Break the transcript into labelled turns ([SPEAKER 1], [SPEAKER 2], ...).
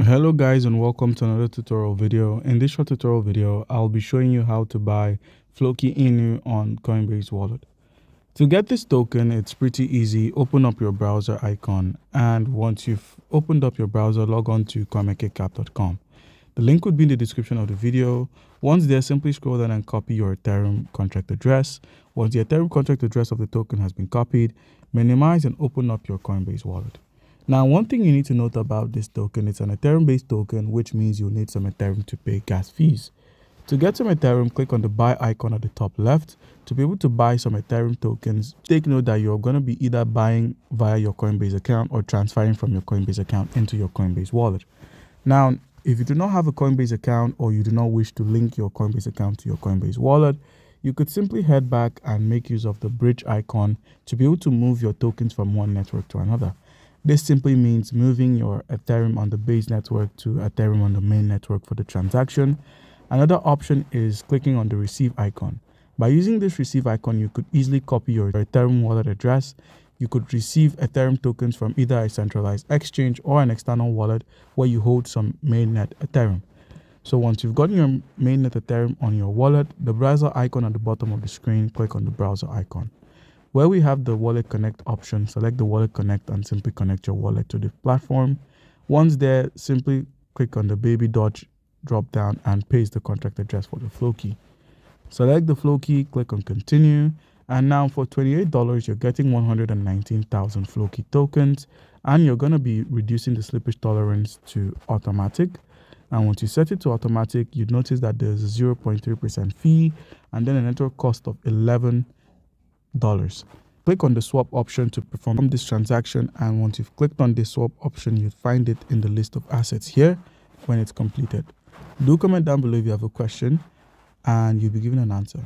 [SPEAKER 1] Hello guys, and welcome to another tutorial video. In this short tutorial video, I'll be showing you how to buy Floki Inu on Coinbase Wallet. To get this token, it's pretty easy. Open up your browser icon, and once you've opened up your browser, log on to PancakeSwap.com. The link would be in the description of the video. Once there, simply scroll down and copy your Ethereum contract address. Once the Ethereum contract address of the token has been copied, minimize and open up your Coinbase wallet. Now, one thing you need to note about this token, it's an Ethereum-based token, which means you'll need some Ethereum to pay gas fees. To get some Ethereum, click on the buy icon at the top left. To be able to buy some Ethereum tokens, take note that you're going to be either buying via your Coinbase account or transferring from your Coinbase account into your Coinbase wallet. Now, if you do not have a Coinbase account or you do not wish to link your Coinbase account to your Coinbase wallet, you could simply head back and make use of the bridge icon to be able to move your tokens from one network to another. This simply means moving your Ethereum on the base network to Ethereum on the main network for the transaction. Another option is clicking on the receive icon. By using this receive icon, you could easily copy your Ethereum wallet address. You could receive Ethereum tokens from either a centralized exchange or an external wallet where you hold some mainnet Ethereum. So once you've gotten your mainnet Ethereum on your wallet, the browser icon at the bottom of the screen, click on the browser icon. Where we have the Wallet Connect option, select the Wallet Connect and simply connect your wallet to the platform. Once there, simply click on the baby dodge drop down and paste the contract address for the Floki. Select the Floki, click on continue, and now for $28, you're getting 119,000 Floki tokens, and you're going to be reducing the slippage tolerance to automatic. And once you set it to automatic, you'd notice that there's a 0.3% fee and then a network cost of $11. Click on the swap option to perform this transaction, and once you've clicked on the swap option, you'll find it in the list of assets here when it's completed. Do comment down below if you have a question and you'll be given an answer.